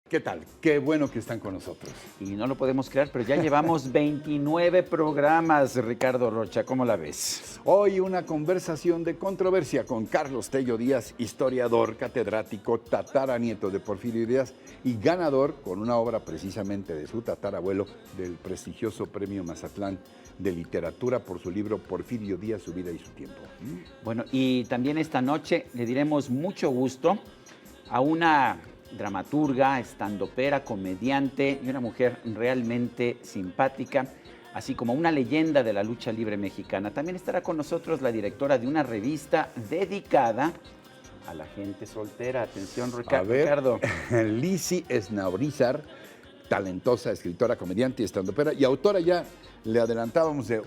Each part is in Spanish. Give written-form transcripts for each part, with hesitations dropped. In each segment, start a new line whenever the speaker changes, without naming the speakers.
¿Qué tal? Qué bueno que están con nosotros.
Y no lo podemos creer, pero ya llevamos 29 programas, Ricardo Rocha. ¿Cómo la ves?
Hoy una conversación de controversia con Carlos Tello Díaz, historiador, catedrático, tataranieto de Porfirio Díaz y ganador con una obra precisamente de su tatarabuelo del prestigioso Premio Mazatlán de Literatura por su libro Porfirio Díaz, su vida y su tiempo.
Bueno, y también esta noche le diremos mucho gusto a una dramaturga, estandopera, comediante y una mujer realmente simpática, así como una leyenda de la lucha libre mexicana. También estará con nosotros la directora de una revista dedicada a la gente soltera. Atención, Ricardo.
Lizzy Esnaurizar, talentosa escritora, comediante y estandopera y autora ya. Le adelantábamos de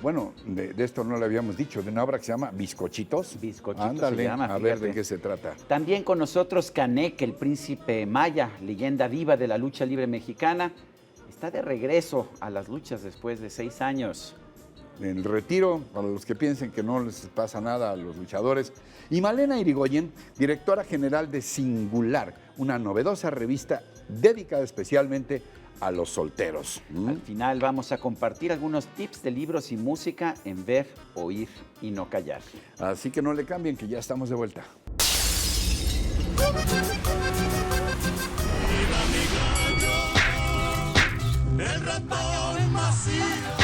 esto no le habíamos dicho, de una obra que se llama Bizcochitos.
Bizcochitos
Ándale,
se llama,
a ver de qué se trata.
También con nosotros Canek, el príncipe maya, leyenda viva de la lucha libre mexicana. Está de regreso a las luchas después de 6 años.
En retiro, para los que piensen que no les pasa nada a los luchadores. Y Malena Irigoyen, directora general de Singular, una novedosa revista dedicada especialmente a los solteros.
Al final vamos a compartir algunos tips de libros y música en Ver, Oír y No Callar.
Así que no le cambien, que ya estamos de vuelta.
El ratón Macías.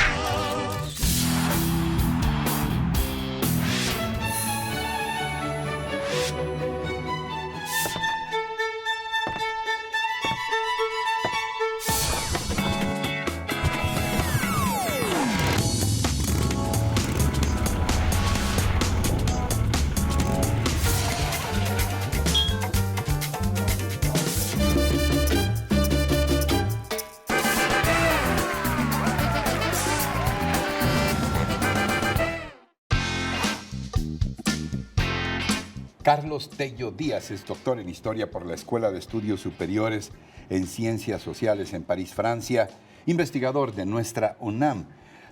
Carlos Tello Díaz es doctor en Historia por la Escuela de Estudios Superiores en Ciencias Sociales en París, Francia, investigador de nuestra UNAM,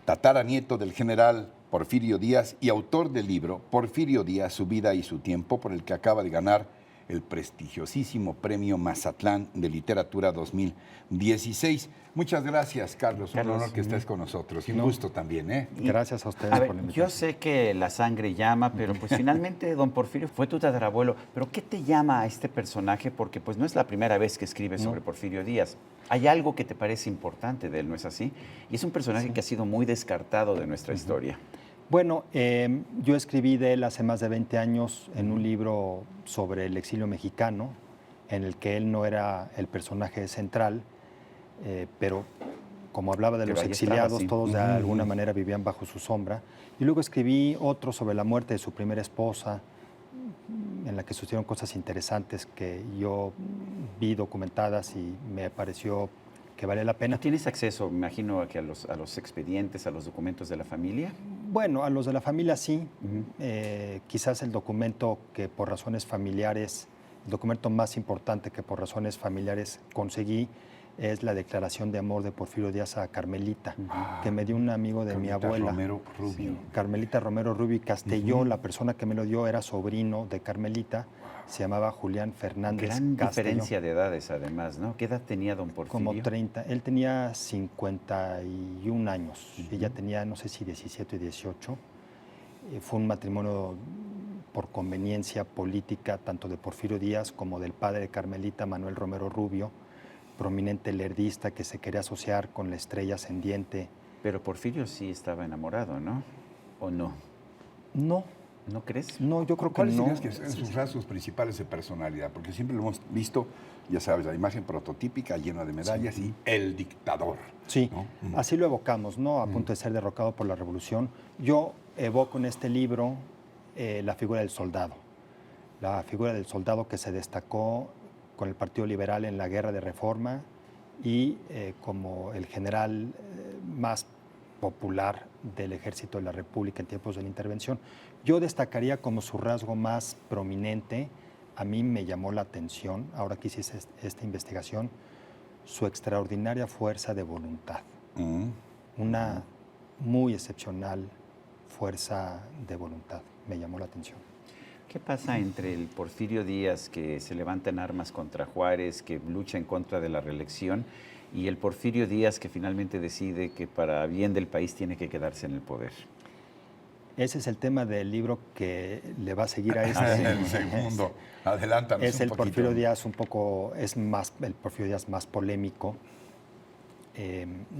tataranieto del general Porfirio Díaz y autor del libro Porfirio Díaz, su vida y su tiempo, por el que acaba de ganar el prestigiosísimo Premio Mazatlán de Literatura 2016. Muchas gracias, Carlos. Un honor que estés con nosotros. Y un gusto también, ¿eh?
Gracias a ustedes por la invitación.
Yo sé que la sangre llama, pero pues finalmente don Porfirio fue tu tatarabuelo. ¿Pero qué te llama a este personaje? Porque pues no es la primera vez que escribes sobre Porfirio Díaz. Hay algo que te parece importante de él, ¿no es así? Y es un personaje que ha sido muy descartado de nuestra historia.
Bueno, yo escribí de él hace más de 20 años en un libro sobre el exilio mexicano, en el que él no era el personaje central, pero como hablaba de los exiliados, todos de alguna manera vivían bajo su sombra. Y luego escribí otro sobre la muerte de su primera esposa, en la que sucedieron cosas interesantes que yo vi documentadas y me pareció que vale la pena.
¿Tienes acceso, me imagino, a los expedientes, a los documentos de la familia?
Bueno, a los de la familia sí. Quizás el documento que por razones familiares, el documento más importante que por razones familiares conseguí es la declaración de amor de Porfirio Díaz a Carmelita, que me dio un amigo de mi abuela.
Romero Rubio.
Sí, Carmelita Romero Rubio y Castelló, la persona que me lo dio era sobrino de Carmelita, se llamaba Julián Fernández
Gran
Castelló.
diferencia de edades, además, ¿no? ¿Qué edad tenía don Porfirio?
Como 30. Él tenía 51 años. Ella tenía, no sé si 17 y 18. Fue un matrimonio por conveniencia política, tanto de Porfirio Díaz como del padre de Carmelita, Manuel Romero Rubio, prominente lerdista que se quería asociar con la estrella ascendiente.
Pero Porfirio sí estaba enamorado, ¿no? ¿O no?
No.
¿No crees?
No, yo creo que
¿Cuáles
no.
dirías que son sus rasgos principales de personalidad? Porque siempre lo hemos visto, ya sabes, la imagen prototípica llena de medallas y el dictador.
Sí,
¿no?
así lo evocamos, ¿no? A punto de ser derrocado por la revolución. Yo evoco en este libro la figura del soldado. La figura del soldado que se destacó con el Partido Liberal en la Guerra de Reforma y como el general más popular del Ejército de la República en tiempos de la intervención. Yo destacaría como su rasgo más prominente, a mí me llamó la atención, ahora que hice esta investigación, su extraordinaria fuerza de voluntad. Una muy excepcional fuerza de voluntad, me llamó la atención.
¿Qué pasa entre el Porfirio Díaz, que se levanta en armas contra Juárez, que lucha en contra de la reelección, y el Porfirio Díaz, que finalmente decide que para bien del país tiene que quedarse en el poder?
Ese es el tema del libro que le va a seguir a este.
El segundo. Adelántanos
Es
un
el
poquito.
Porfirio Díaz un poco, el Porfirio Díaz más polémico.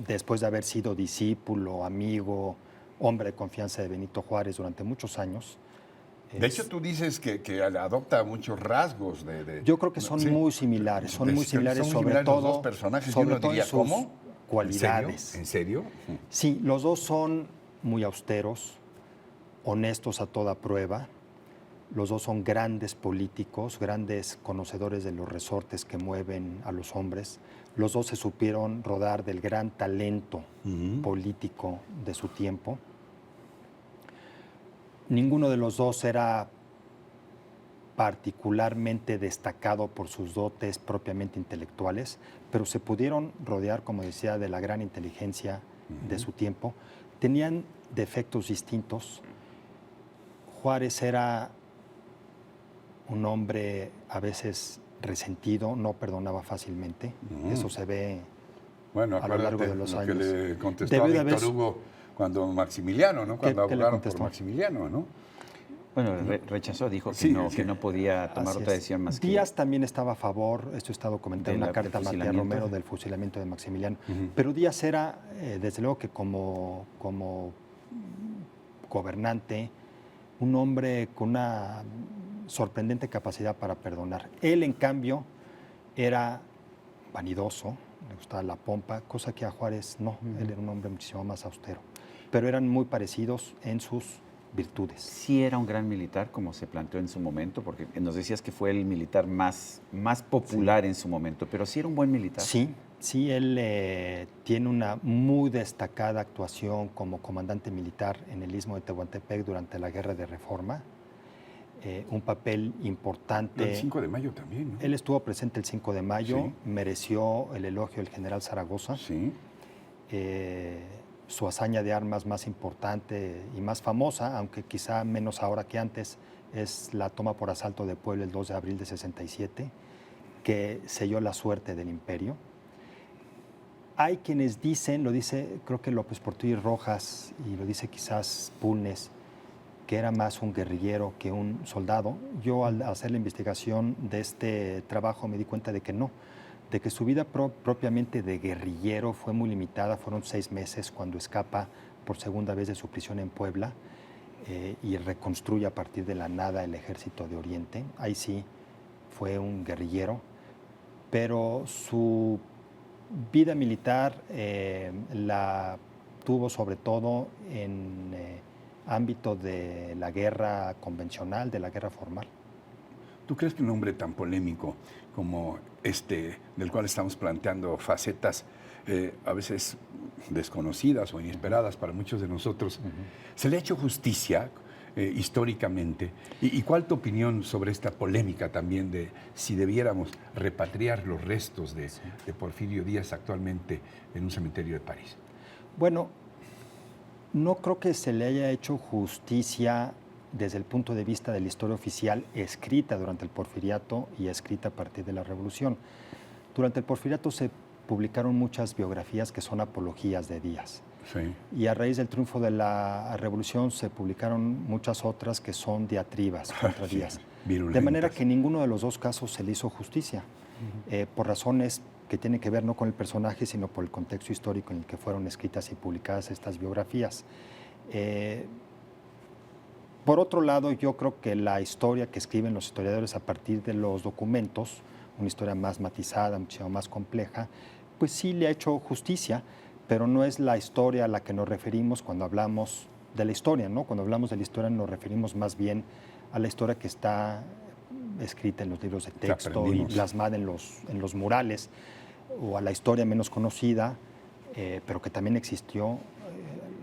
Después de haber sido discípulo, amigo, hombre de confianza de Benito Juárez durante muchos años.
De hecho, tú dices que adopta muchos rasgos
Yo creo que son
sí.
muy similares, son muy similares
Son
sobre
similares
todo.
los dos personajes, y
sobre
uno
todo en
diría,
sus
¿cómo?
cualidades.
¿En serio?
Sí, los dos son muy austeros, honestos a toda prueba. Los dos son grandes políticos, grandes conocedores de los resortes que mueven a los hombres. Los dos se supieron rodar del gran talento político de su tiempo. Ninguno de los dos era particularmente destacado por sus dotes propiamente intelectuales, pero se pudieron rodear, como decía, de la gran inteligencia de su tiempo. Tenían defectos distintos. Juárez era un hombre a veces resentido, no perdonaba fácilmente. Eso se ve
Bueno,
a lo largo de los
lo
años.
que le contestó
Debió de
a Víctor
haber-
Hugo cuando Maximiliano, ¿no? Cuando
qué le
abogaron por
contestó?
Maximiliano, ¿no?
Bueno, rechazó, dijo que,
Sí,
que no podía tomar
Así
otra
es.
decisión más que...
Díaz también estaba a favor, esto está documentado en
¿De
una
la-
carta a
del
Matías
fusilamiento?
Romero del fusilamiento de Maximiliano. Pero Díaz era, desde luego que como gobernante, un hombre con una sorprendente capacidad para perdonar. Él, en cambio, era vanidoso, le gustaba la pompa, cosa que a Juárez no. Él era un hombre muchísimo más austero. Pero eran muy parecidos en sus virtudes.
Sí era un gran militar, como se planteó en su momento, porque nos decías que fue el militar más popular en su momento, pero sí era un buen militar.
Sí, él tiene una muy destacada actuación como comandante militar en el Istmo de Tehuantepec durante la Guerra de Reforma. Un papel importante.
El 5 de mayo también, ¿no?
Él estuvo presente el 5 de mayo,
Sí.
mereció el elogio del general Zaragoza.
Sí.
Su hazaña de armas más importante y más famosa, aunque quizá menos ahora que antes, es la toma por asalto de Puebla el 2 de abril de 67, que selló la suerte del imperio. Hay quienes dicen, lo dice creo que López Portillo y Rojas, y lo dice quizás Bulnes, que era más un guerrillero que un soldado. Yo al hacer la investigación de este trabajo me di cuenta de que no, de que su vida propiamente de guerrillero fue muy limitada. Fueron 6 meses cuando escapa por segunda vez de su prisión en Puebla y reconstruye a partir de la nada el ejército de Oriente. Ahí sí fue un guerrillero, pero su vida militar la tuvo sobre todo en ámbito de la guerra convencional, de la guerra formal.
¿Tú crees que un hombre tan polémico como este, del cual estamos planteando facetas a veces desconocidas o inesperadas para muchos de nosotros, se le ha hecho justicia históricamente? ¿Y cuál tu opinión sobre esta polémica también de si debiéramos repatriar los restos de Porfirio Díaz actualmente en un cementerio de París?
Bueno, no creo que se le haya hecho justicia desde el punto de vista de la historia oficial escrita durante el Porfiriato y escrita a partir de la Revolución. Durante el Porfiriato se publicaron muchas biografías que son apologías de Díaz.
Sí.
Y a raíz del triunfo de la Revolución se publicaron muchas otras que son diatribas contra
Sí,
Díaz.
virulentas.
De manera que en ninguno de los dos casos se le hizo justicia, por razones que tienen que ver no con el personaje, sino por el contexto histórico en el que fueron escritas y publicadas estas biografías. Por otro lado, yo creo que la historia que escriben los historiadores a partir de los documentos, una historia más matizada, mucho más compleja, pues sí le ha hecho justicia, pero no es la historia a la que nos referimos cuando hablamos de la historia, ¿no? Cuando hablamos de la historia nos referimos más bien a la historia que está escrita en los libros de texto y plasmada en los murales, o a la historia menos conocida, pero que también existió,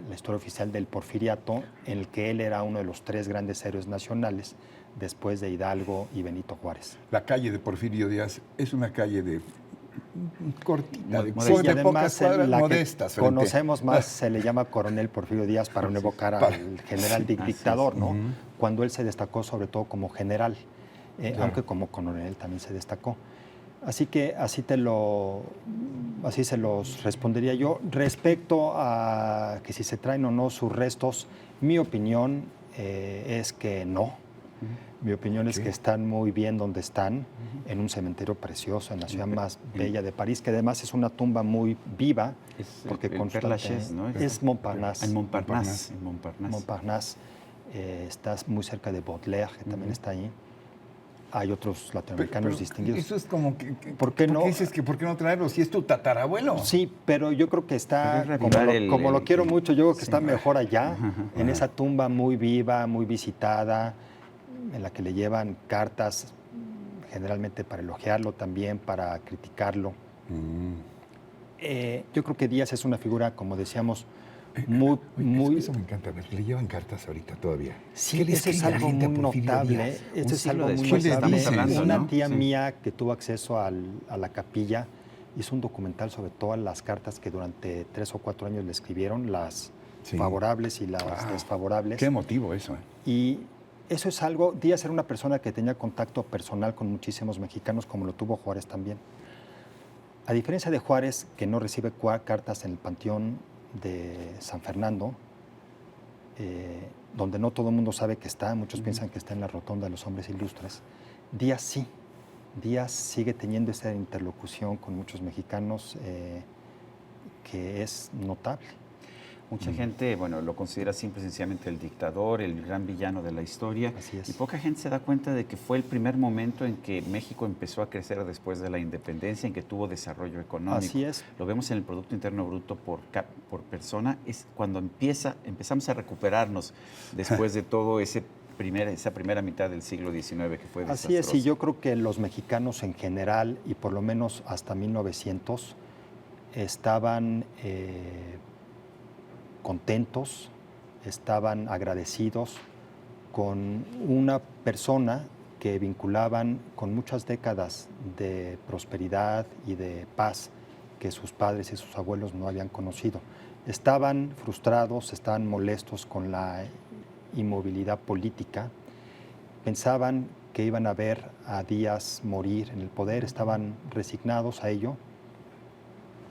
la historia oficial del Porfiriato, en el que él era uno de los 3 grandes héroes nacionales después de Hidalgo y Benito Juárez.
La calle de Porfirio Díaz es una calle de cortita, de,
Modesta.
Y
de pocas
además
cuadras,
la que
modestas. frente-
conocemos más se le llama coronel Porfirio Díaz para no evocar al general dictador, ¿no? Cuando él se destacó sobre todo como general, aunque como coronel también se destacó. Así que así se los respondería yo. Respecto a que si se traen o no sus restos, mi opinión es que no. Mi opinión es que están muy bien donde están, en un cementerio precioso, en la ciudad más bella de París, que además es una tumba muy viva.
Es
porque
el
consta-
Père Lachaise, ¿no?
Es Montparnasse.
En Montparnasse. En Montparnasse.
Montparnasse. Estás muy cerca de Baudelaire, que también está ahí. Hay otros latinoamericanos distinguidos.
Eso es como que...
¿Por qué no?
dices que por qué no traerlo si es tu tatarabuelo?
Sí, pero yo creo que está,
Pero es
como
reavivar
como lo quiero mucho, yo creo que
sí.
está mejor allá, en esa tumba muy viva, muy visitada, en la que le llevan cartas, generalmente para elogiarlo también, para criticarlo. Yo creo que Díaz es una figura, como decíamos, muy...
Eso me encanta, ver, le llevan cartas ahorita todavía.
Sí,
¿Qué le
eso es
escribe la
algo
gente a
muy
Porfirio
notable.
Díaz?
Eso
Un
es
siglo
algo muy
después
notable.
estamos hablando,
Una
¿no?
tía
Sí.
mía que tuvo acceso a la capilla hizo un documental sobre todas las cartas que durante 3 o 4 años le escribieron, las
Sí.
favorables y las
Wow.
desfavorables.
Qué emotivo eso.
Y eso es algo, Díaz era una persona que tenía contacto personal con muchísimos mexicanos, como lo tuvo Juárez también. A diferencia de Juárez, que no recibe cartas en el Panteón de San Fernando, donde no todo el mundo sabe que está, muchos piensan que está en la Rotonda de los Hombres Ilustres, Díaz sí. Díaz sigue teniendo esa interlocución con muchos mexicanos que es notable.
Mucha gente, bueno, lo considera simple y sencillamente el dictador, el gran villano de la historia.
Así es.
Y poca gente se da cuenta de que fue el primer momento en que México empezó a crecer después de la independencia, en que tuvo desarrollo económico.
Así es.
Lo vemos en el Producto Interno Bruto por persona. Es cuando empezamos a recuperarnos después de todo esa primera mitad del siglo XIX que fue desastrosa.
Así es, y yo creo que los mexicanos en general, y por lo menos hasta 1900, estaban contentos, estaban agradecidos con una persona que vinculaban con muchas décadas de prosperidad y de paz que sus padres y sus abuelos no habían conocido. Estaban frustrados, estaban molestos con la inmovilidad política, pensaban que iban a ver a Díaz morir en el poder, estaban resignados a ello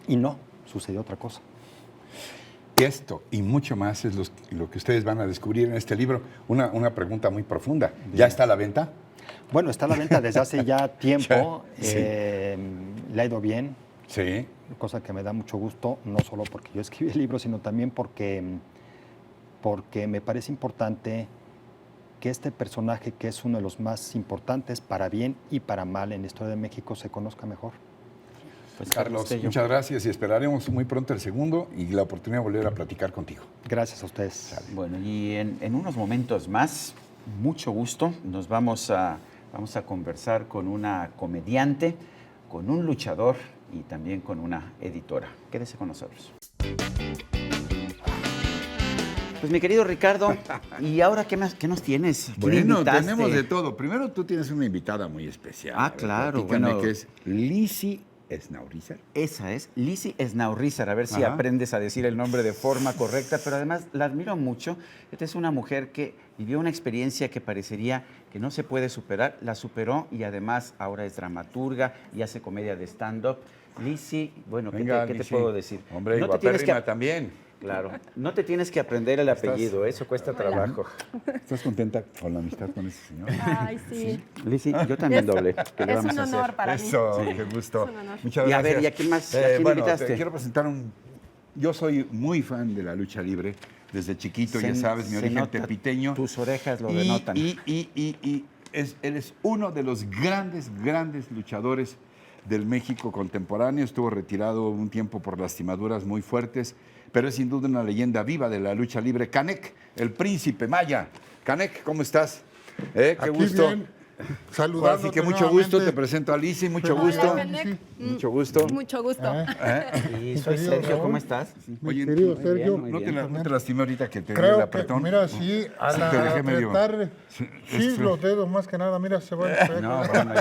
y no, sucedió otra cosa.
Esto y mucho más es lo que ustedes van a descubrir en este libro. Una pregunta muy profunda. ¿Ya está a la venta?
Bueno, está a la venta desde hace ya tiempo,
Sí.
le ha ido bien,
Sí.
cosa que me da mucho gusto, no solo porque yo escribí el libro, sino también porque me parece importante que este personaje, que es uno de los más importantes para bien y para mal en la historia de México, se conozca mejor.
Pues,
Carlos,
Tello.
muchas gracias y esperaremos muy pronto el segundo y la oportunidad de volver a platicar contigo.
Gracias a ustedes.
Bueno, y en unos momentos más, mucho gusto, nos vamos a conversar con una comediante, con un luchador y también con una editora. Quédese con nosotros. Pues mi querido Ricardo, ¿y ahora qué nos tienes? ¿Quién
Bueno,
invitaste?
tenemos de todo. Primero tú tienes una invitada muy especial.
Ah,
A ver,
claro,
platícame,
bueno.
que es Lizzy Snauriza.
Esa es Lizzy Snauriza, a ver si
Ajá.
aprendes a decir el nombre de forma correcta, pero además la admiro mucho. Esta es una mujer que vivió una experiencia que parecería que no se puede superar, la superó y además ahora es dramaturga y hace comedia de stand-up. Lizzy, bueno,
Venga,
¿qué te
Lizzy.
puedo decir?
Hombre,
no te tienes
guapérrima también.
Claro, no te tienes que aprender el apellido, eso cuesta trabajo.
¿Estás contenta con la amistad con ese señor?
Ay, sí.
Lizzy, yo también doble. ¿Qué le
Es
vamos
un
a hacer?
honor para mí.
Eso,
Sí.
qué gusto.
Es un honor.
Muchas
Y a
gracias.
ver, ¿y a quién más? ¿A quién
bueno,
invitaste?
te quiero presentar Yo soy muy fan de la lucha libre. Desde chiquito, ya sabes, mi
se
origen
nota,
tepiteño.
Tus orejas lo
Y-
denotan.
Él es uno de los grandes luchadores del México contemporáneo. Estuvo retirado un tiempo por lastimaduras muy fuertes, pero es sin duda una leyenda viva de la lucha libre. Canek, el príncipe maya. Canek, ¿cómo estás? Qué
Aquí
gusto.
bien.
saludándote
Así que mucho gusto,
nuevamente.
te presento a Lizzy, mucho
Hola,
gusto.
Canek.
Mucho gusto.
Mucho gusto.
Sí, soy
querido
Sergio,
Raúl.
¿cómo estás?
Oye,
querido
muy
Sergio,
bien, muy
¿no
bien.
te lastimé ahorita que te dio el
creo que,
apretón?
mira, sí, a
Sí,
la
te dejé medio-
apretar,
Sí,
sí, los dedos más que nada, mira, se van a pegar.
No, bueno,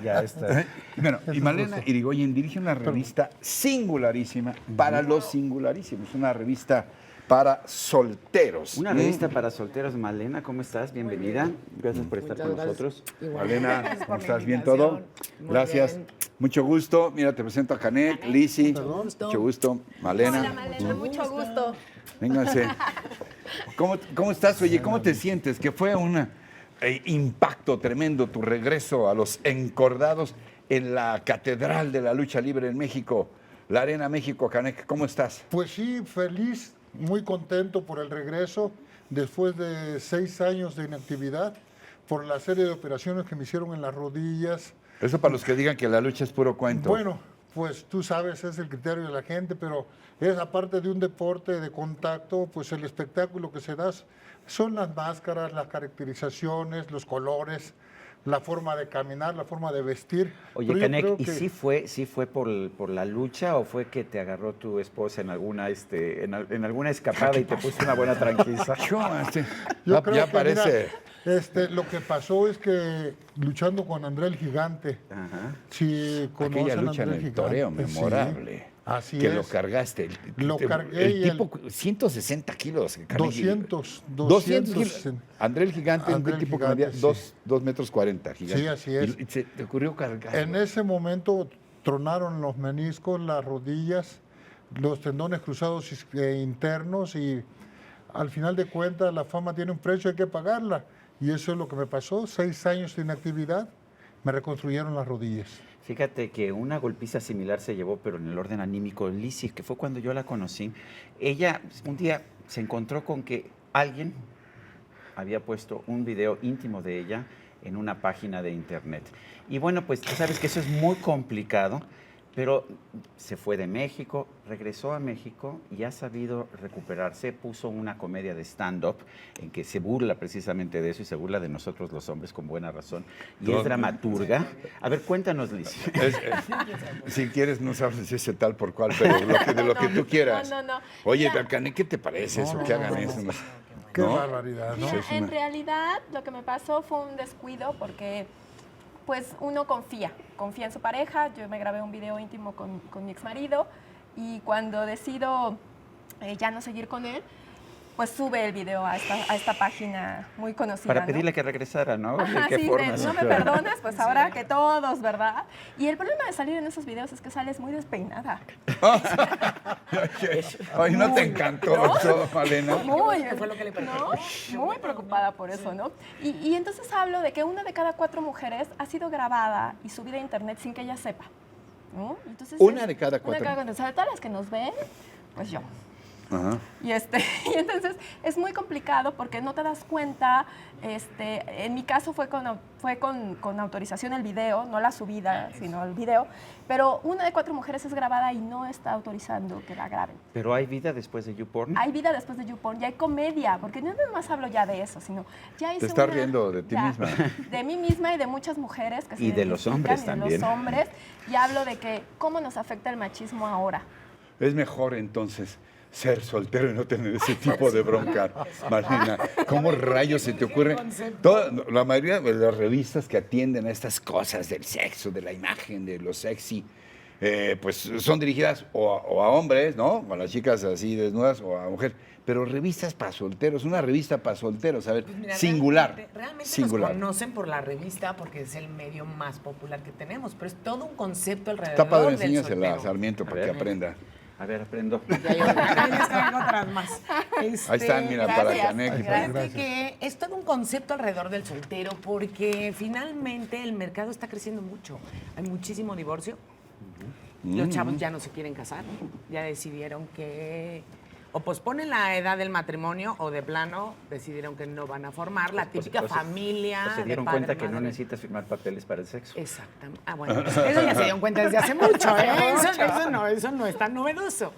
ya está.
Bueno, y Malena Irigoyen dirige una revista singularísima para los singularísimos, una revista para solteros.
Una revista para solteros. Malena, ¿cómo estás? Bienvenida. Gracias por estar con nosotros.
Malena, ¿cómo estás? ¿Bien todo? Gracias. Mucho gusto. Mira, te presento a Canek, Lizzy. Mucho gusto. Malena.
Hola, Malena, mucho gusto.
Vénganse. ¿Cómo estás? Oye, ¿cómo te sientes? Que fue un impacto tremendo tu regreso a los encordados en la Catedral de la Lucha Libre en México, la Arena México, Canek. ¿Cómo estás?
Pues sí, feliz, muy contento por el regreso, después de 6 años de inactividad, por la serie de operaciones que me hicieron en las rodillas.
Eso para los que digan que la lucha es puro cuento.
Bueno, pues tú sabes, es el criterio de la gente, pero es aparte de un deporte de contacto, pues el espectáculo que se da son las máscaras, las caracterizaciones, los colores, la forma de caminar, la forma de vestir.
Oye,
Pero yo
Canek,
creo
¿y
que-
sí fue por la lucha o fue que te agarró tu esposa en alguna en alguna escapada y te puso una buena tranquiliza?
Yo
Ya
creo que,
parece.
mira, lo que pasó es que luchando con André el Gigante,
Ajá.
si conocen
Aquella
a
lucha en
André
el toreo
sí,
memorable.
así
que
es.
lo cargaste.
Lo cargué
El
y
tipo, 160 kilos. Canek.
200
kilos. André el Gigante,
André
un
el
tipo
Gigante,
que medía
sí.
2 metros 40. Gigante.
Sí, así es.
Y se te ocurrió cargar.
En ese momento tronaron los meniscos, las rodillas, los tendones cruzados internos y al final de cuentas la fama tiene un precio, hay que pagarla. Y eso es lo que me pasó, 6 años de inactividad, me reconstruyeron las rodillas.
Fíjate que una golpiza similar se llevó, pero en el orden anímico, Lizzy, que fue cuando yo la conocí. Ella un día se encontró con que alguien había puesto un video íntimo de ella en una página de internet. Y bueno, pues tú sabes que eso es muy complicado, pero se fue de México, regresó a México y ha sabido recuperarse. Puso una comedia de stand-up en que se burla precisamente de eso y se burla de nosotros los hombres con buena razón. Y es dramaturga. A ver, cuéntanos, Lizzy.
Si quieres, no sabes si es tal por cual, pero de lo que tú quieras.
No.
Oye,
Mira,
Canek, ¿qué te parece eso? Que hagan eso.
Qué
¿No?
barbaridad, ¿no?
mira,
es una-
en realidad lo que me pasó fue un descuido porque pues uno confía en su pareja. Yo me grabé un video íntimo con mi exmarido y cuando decido ya no seguir con él, pues sube el video a esta página muy conocida.
Para
¿no?
pedirle que regresara, ¿no?
Ajá,
¿De qué
sí,
forma?
no me perdonas, pues ahora que todos, ¿verdad? Y el problema de salir en esos videos es que sales muy despeinada.
Ay, ¿no te encantó eso, Malena?
Muy, muy preocupada por eso, ¿no? Y entonces hablo de que una de cada 4 mujeres ha sido grabada y subida a internet sin que ella sepa, ¿no? Entonces,
Una de cada 4.
Una de cada 4. O sea, de todas las que nos ven, pues yo.
Ajá.
Y entonces es muy complicado porque no te das cuenta. En mi caso fue con autorización el video, no la subida, sino el video. Pero una de 4 mujeres es grabada y no está autorizando que la graben.
Pero hay vida después de YouPorn.
Hay vida después de YouPorn, ya hay comedia, porque no nada más hablo ya de eso, sino ya hice
Te estás
una-
riendo de ti
ya,
misma.
De mí misma y de muchas mujeres que se
Y de los
identifican,
hombres
y de
también.
los hombres, y hablo de que cómo nos afecta el machismo ahora.
Es mejor entonces ser soltero y no tener ese tipo de bronca, Malena. ¿Cómo rayos se te ocurre? La mayoría de las revistas que atienden a estas cosas del sexo, de la imagen, de lo sexy, pues son dirigidas o a hombres, ¿no? O a las chicas así desnudas o a mujeres. Pero revistas para solteros, una revista para solteros, a ver,
Pues mira,
singular.
Realmente
singular.
nos conocen por la revista porque es el medio más popular que tenemos, pero es todo un concepto alrededor
Está padre,
del
enséñasela a
soltero.
Sarmiento para que
ver.
aprenda.
A ver, aprendo.
Ya yo les traigo otras más.
Ahí están, mira, para
gracias,
Canek.
Fíjate que es todo un concepto alrededor del soltero porque finalmente el mercado está creciendo mucho. Hay muchísimo divorcio. Los chavos ya no se quieren casar. Ya decidieron que o posponen la edad del matrimonio o de plano decidieron que no van a formar la típica familia.
O se
de
dieron
padre,
cuenta que no
madre.
necesitas firmar papeles para el sexo.
Exactamente. Ah, bueno, pues eso ya se dieron cuenta desde hace mucho, ¿eh? Eso no es tan novedoso.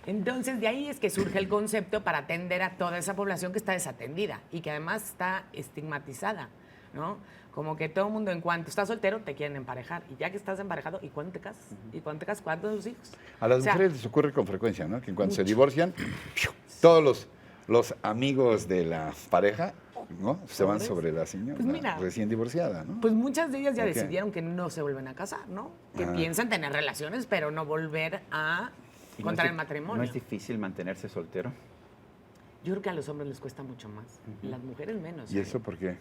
Entonces, de ahí es que surge el concepto para atender a toda esa población que está desatendida y que además está estigmatizada. ¿no? Como que todo el mundo en cuanto estás soltero te quieren emparejar. Y ya que estás emparejado, ¿y cuándo te casas? ¿Y cuándo te casas? ¿Cuántos hijos?
A las
O sea,
mujeres les ocurre con frecuencia, ¿no? Que cuando se divorcian, todos los amigos de la pareja, ¿no? Se van sobre la señora
Pues mira,
recién divorciada, ¿no?
Pues muchas de ellas ya
¿Por qué?
decidieron que no se vuelven a casar, ¿no? Que
Ah.
piensan tener relaciones, pero no volver a
¿Y
contraer
es di-
matrimonio.
¿No es difícil mantenerse soltero?
Yo creo que a los hombres les cuesta mucho más. Las mujeres menos.
¿Y eso por qué?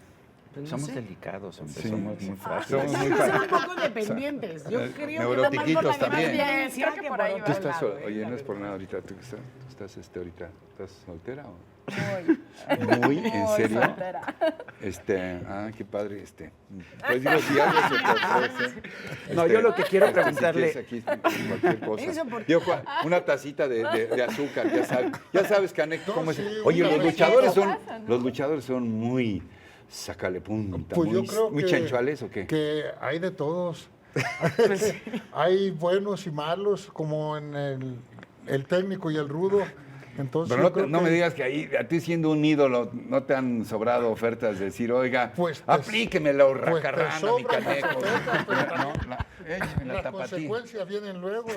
Pues no
Somos
sé.
delicados, hombre,
Sí.
somos muy frágiles.
Somos muy
Son un poco dependientes. Yo creo que nada más por la
neurotiquitos también.
dependencia
Creo que por ahí
otro
va.
Tú estás,
lado,
oye,
la
no es por
verdad.
nada ahorita, tú estás ahorita, ¿estás soltera o?
Muy,
Muy, ¿en
muy
serio?
soltera.
Qué padre, pues digo, si algo se te ofrece.
No, yo lo que quiero
si
preguntarle-
quieres aquí, cualquier cosa.
Eso porque-
Digo, una tacita de azúcar, ya sabes, Canek, cómo es.
sí,
Oye,
una
los
vez.
luchadores son muy, sácale punta,
Pues yo
muy,
creo
muy
que,
chanchuales, ¿o qué?
que hay de todos.
Pues
Hay buenos y malos, como en el técnico y el rudo. Entonces,
Pero
yo creo
no me
que-
digas que ahí, a ti siendo un ídolo, no te han sobrado ofertas de decir, oiga,
Pues te-
aplíquemelo,
pues te
racarrana, mi
sobran las
Caneco.
ofertas, pero
No, échame la
Las
tapatí.
consecuencias vienen luego.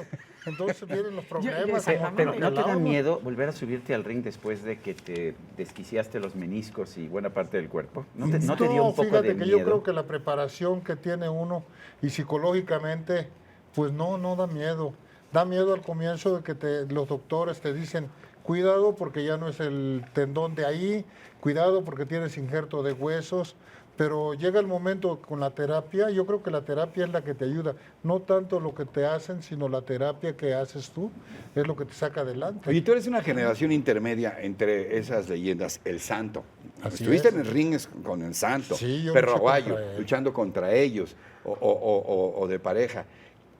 Entonces vienen los problemas.
yo sé,
como
Pero
el
¿no te da
agua.
miedo volver a subirte al ring después de que te desquiciaste los meniscos y buena parte del cuerpo? ¿No te dio un poco
fíjate
de
que
miedo?
yo creo que la preparación que tiene uno y psicológicamente, pues no da miedo. Da miedo al comienzo de que los doctores te dicen, cuidado porque ya no es el tendón de ahí, cuidado porque tienes injerto de huesos, pero llega el momento con la terapia, yo creo que la terapia es la que te ayuda, no tanto lo que te hacen, sino la terapia que haces tú, es lo que te saca adelante.
Oye, tú eres una generación intermedia entre esas leyendas, el Santo.
Así
Estuviste
es.
en el ring con el Santo,
Sí, yo
Perro
luché
Aguayo,
contra él.
luchando contra ellos o de pareja.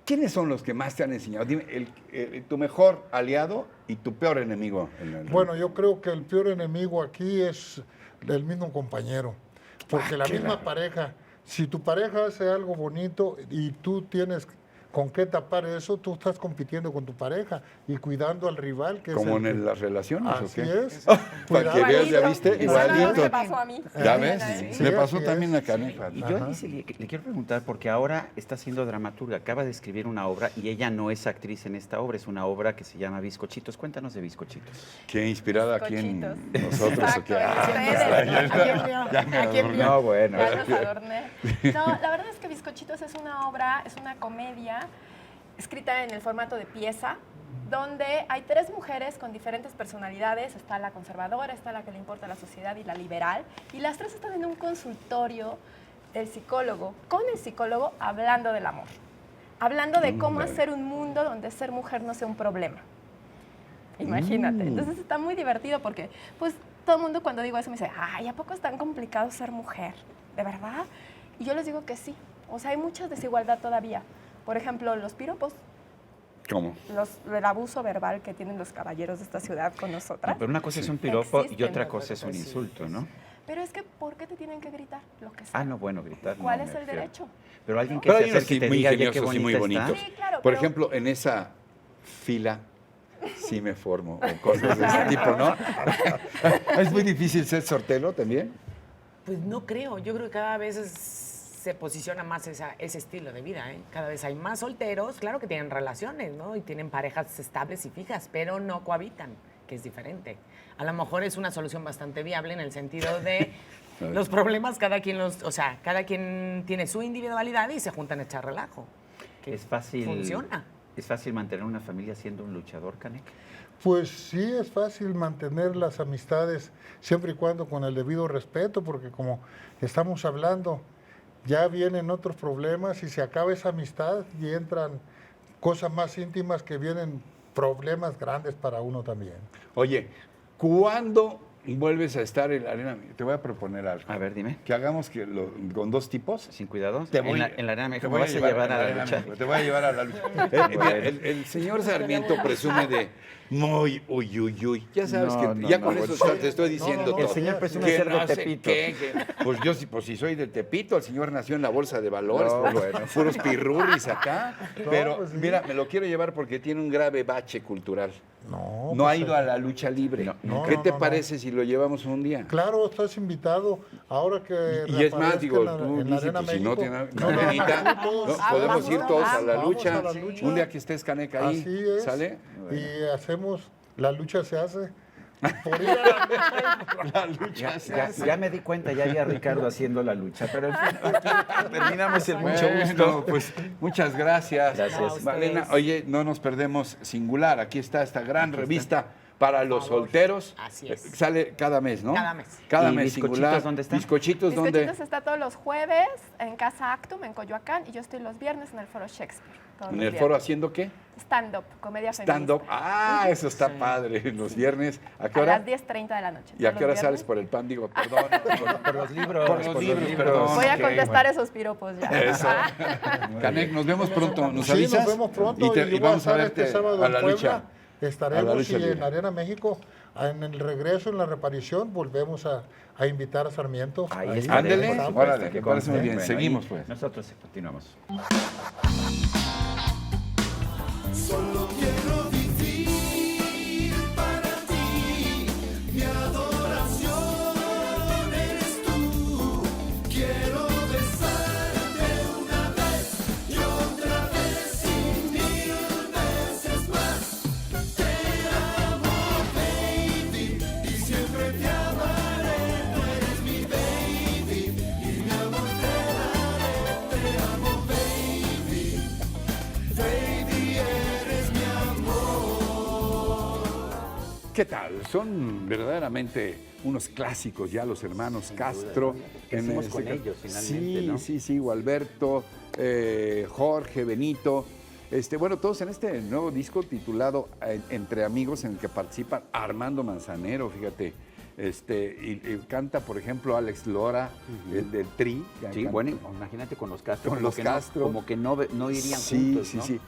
¿Quiénes son los que más te han enseñado? Dime, tu mejor aliado y tu peor enemigo en el ring.
Bueno, yo creo que el peor enemigo aquí es el mismo compañero, porque la misma pareja, si tu pareja hace algo bonito y tú tienes con qué tapar eso, tú estás compitiendo con tu pareja y cuidando al rival. Que
¿Como
es
en las relaciones o
Así
qué?
es.
Para que veas, ya viste,
Exactamente,
igualito.
me pasó a mí.
¿Ya ves?
Sí,
Me pasó
así
también
es.
a Caneca.
Y yo le quiero preguntar, porque ahora está siendo dramaturga, acaba de escribir una obra y ella no es actriz en esta obra, es una obra que se llama Bizcochitos. Cuéntanos de Bizcochitos.
Qué inspirada aquí en
Cochitos.
nosotros. ¿o
Exacto,
qué?
en ustedes.
Ya me adorné.
No, bueno.
Ya los adorné. No, la verdad es que Bizcochitos es una obra, es una comedia escrita en el formato de pieza, donde hay tres mujeres con diferentes personalidades. Está la conservadora, está la que le importa a la sociedad y la liberal. Y las tres están en un consultorio del psicólogo, con el psicólogo hablando del amor. Hablando de cómo hacer un mundo donde ser mujer no sea un problema. Imagínate. Entonces está muy divertido porque, pues, todo el mundo cuando digo eso me dice, ay, ¿a poco es tan complicado ser mujer? ¿De verdad? Y yo les digo que sí. O sea, hay mucha desigualdad todavía. Por ejemplo, los piropos,
¿Cómo?
el abuso verbal que tienen los caballeros de esta ciudad con nosotras.
Pero una cosa es un piropo y
Existen,
otra
¿no?
cosa es un insulto, ¿no?
Pero es que, ¿por qué te tienen que gritar? Lo que sea.
Ah, no, bueno, gritar.
¿Cuál
no,
es
me
el
refiero.
derecho?
Pero alguien que
Pero
se
hay unos
acerque y te
muy
diga, oye, qué
ingeniosos y muy
bonita está.
bonitos.
Sí, claro,
Por
pero-
ejemplo, en esa fila sí me formo o cosas de ese tipo, ¿no? Es muy difícil ser sortero también.
Pues no creo, yo creo que cada vez se posiciona más ese estilo de vida, ¿eh? Cada vez hay más solteros, claro que tienen relaciones, ¿no? Y tienen parejas estables y fijas, pero no cohabitan, que es diferente. A lo mejor es una solución bastante viable en el sentido de los problemas, cada quien tiene su individualidad y se juntan a echar relajo. Que
Es fácil.
Funciona.
¿Es fácil mantener una familia siendo un luchador, Canek?
Pues sí, es fácil mantener las amistades siempre y cuando con el debido respeto, porque como estamos hablando, ya vienen otros problemas y se acaba esa amistad y entran cosas más íntimas que vienen problemas grandes para uno también.
Oye, ¿cuándo vuelves a estar en la arena? Te voy a proponer algo.
A ver, dime.
Que hagamos con dos tipos.
Sin cuidado.
Te voy-
en la arena me
te
dijo,
voy
¿me vas a llevar a la lucha?
México, te voy a llevar a la lucha. El señor Sarmiento presume de muy uy, uy, uy. Ya sabes
No,
que
no,
ya
no,
con
bueno.
eso te estoy diciendo
no,
todo.
El señor presume
Que
ser de
no sé
Tepito.
qué, pues yo pues si soy de Tepito, el señor nació en la bolsa de valores,
No, bueno.
puros pirurris acá. Pero
pues sí.
mira, me lo quiero llevar porque tiene un grave bache cultural.
No,
No ha
pues,
ido a la lucha libre.
No,
¿Qué
no,
te
no,
parece si lo llevamos un día?
Claro, estás invitado. Ahora que
Y es más,
reaparezca
digo,
en la
tú
Arena
dices, pues, si no
México.
tiene...
No, no,
Nenita,
vamos todos.
podemos ir todos a la
Vamos
lucha.
a la lucha.
Un día que estés, Caneca, ahí.
Así es.
¿Sale?
Y hacemos, la lucha se hace. Por ir a
La lucha.
Ya me di cuenta, ya había Ricardo haciendo la lucha, pero en fin, aquí terminamos el mucho
Bueno,
gusto.
pues muchas gracias.
Gracias.
Malena, oye, no nos perdemos Singular. Aquí está esta gran revista para los solteros.
Así es.
Sale cada mes, ¿no?
Cada mes.
Cada
¿Y
mes
Bizcochitos
Singular.
dónde está?
Bizcochitos, ¿dónde?
Bizcochitos está todos los jueves en Casa Actum, en Coyoacán, y yo estoy los viernes en el Foro Shakespeare. todos
¿En
los
el foro
viernes.
haciendo qué?
Stand-up, comedia
Stand-up.
feminista.
Ah, eso está padre. Los viernes. ¿A qué
A
hora?
las 10:30 de la noche.
¿Y a
todos
qué hora
los
sales
viernes.
por el pan? Digo, perdón.
Por los libros.
Por los libros, perdón.
Voy a
Ok,
contestar esos piropos ya.
Eso. Canec, nos vemos pronto. ¿Nos
Sí,
avisas?
nos vemos pronto
Y,
y,
y
voy a
vamos a
estar
verte
este sábado
a
en
la
Puebla.
lucha.
Estaremos y
libre.
en Arena México, en el regreso, en la reparición, volvemos a invitar a Sarmiento.
Ahí
está.
Ándele.
estaremos, por
Órale,
supuesto, que
me parece muy
conste.
bien.
Bueno,
Seguimos,
y
pues.
Nosotros continuamos.
Solo quiero vivir para ti, mi adoración eres tú. Quiero besarte una vez y otra vez y 1000 veces más. Te amo, baby, y siempre te amaré. Tú eres mi baby y mi amor te daré. Te amo, baby, baby, eres mi amor.
¿Qué tal? Son verdaderamente unos clásicos ya los hermanos Castro.
Crecimos
En
con
este
ellos,
caso.
finalmente,
Sí,
¿no?
sí, Gualberto, Jorge, Benito. Bueno, todos en este nuevo disco titulado Entre Amigos, en el que participan Armando Manzanero, fíjate. Y canta, por ejemplo, Alex Lora, el del Tri.
Sí,
Canta-
bueno, imagínate con los Castro.
Con
como
los
que
Castro.
como que no irían
Sí,
juntos,
sí,
¿no?
sí.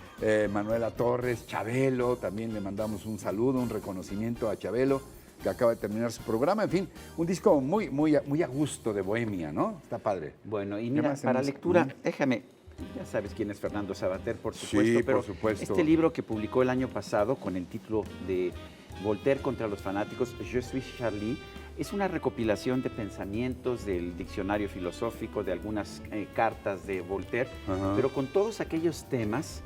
Manuela Torres, Chabelo, también le mandamos un saludo, un reconocimiento a Chabelo, que acaba de terminar su programa. En fin, un disco muy, muy, muy a gusto de bohemia, ¿no? Está padre.
Bueno, y
¿Qué
mira,
más
para
tenemos?
lectura, déjame, ya sabes quién es Fernando Sabater, por supuesto,
Sí, por
pero
supuesto.
este libro que publicó el año pasado con el título de Voltaire contra los fanáticos, Je suis Charlie, es una recopilación de pensamientos del diccionario filosófico, de algunas cartas de Voltaire,
Ajá.
pero con todos aquellos temas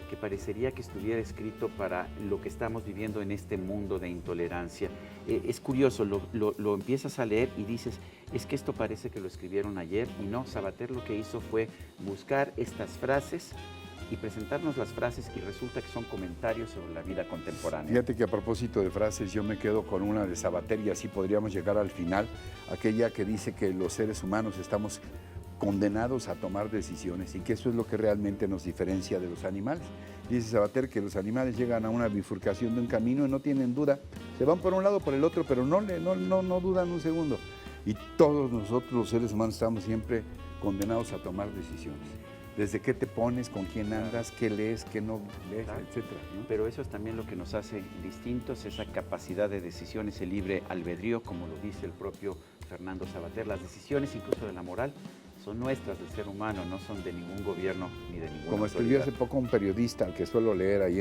que parecería que estuviera escrito para lo que estamos viviendo en este mundo de intolerancia. Es curioso, lo empiezas a leer y dices, es que esto parece que lo escribieron ayer, y no, Sabater lo que hizo fue buscar estas frases y presentarnos las frases, y resulta que son comentarios sobre la vida contemporánea.
Fíjate que a propósito de frases, yo me quedo con una de Sabater y así podríamos llegar al final, aquella que dice que los seres humanos estamos condenados a tomar decisiones y que eso es lo que realmente nos diferencia de los animales. Dice Sabater que los animales llegan a una bifurcación de un camino y no tienen duda, se van por un lado o por el otro, pero no dudan un segundo. Y todos nosotros los seres humanos estamos siempre condenados a tomar decisiones. Desde qué te pones, con quién andas, qué lees, qué no lees,
Claro.
etcétera, ¿no?
Pero eso es también lo que nos hace distintos, esa capacidad de decisión, ese libre albedrío, como lo dice el propio Fernando Sabater. Las decisiones, incluso de la moral, son nuestras del ser humano, no son de ningún gobierno ni de ninguna
Como escribió hace
autoridad.
poco un periodista al que suelo leer ahí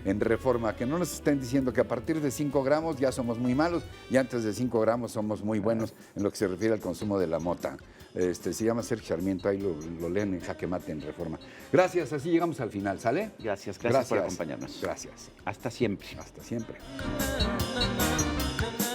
en Reforma, que no nos estén diciendo que a partir de 5 gramos ya somos muy malos y antes de 5 gramos somos muy buenos en lo que se refiere al consumo de la mota. Se llama Sergio Sarmiento, ahí lo leen en Jaque Mate en Reforma. Gracias, así llegamos al final, ¿sale?
Gracias por acompañarnos.
Gracias.
Hasta siempre.
Hasta siempre.
Na, na, na,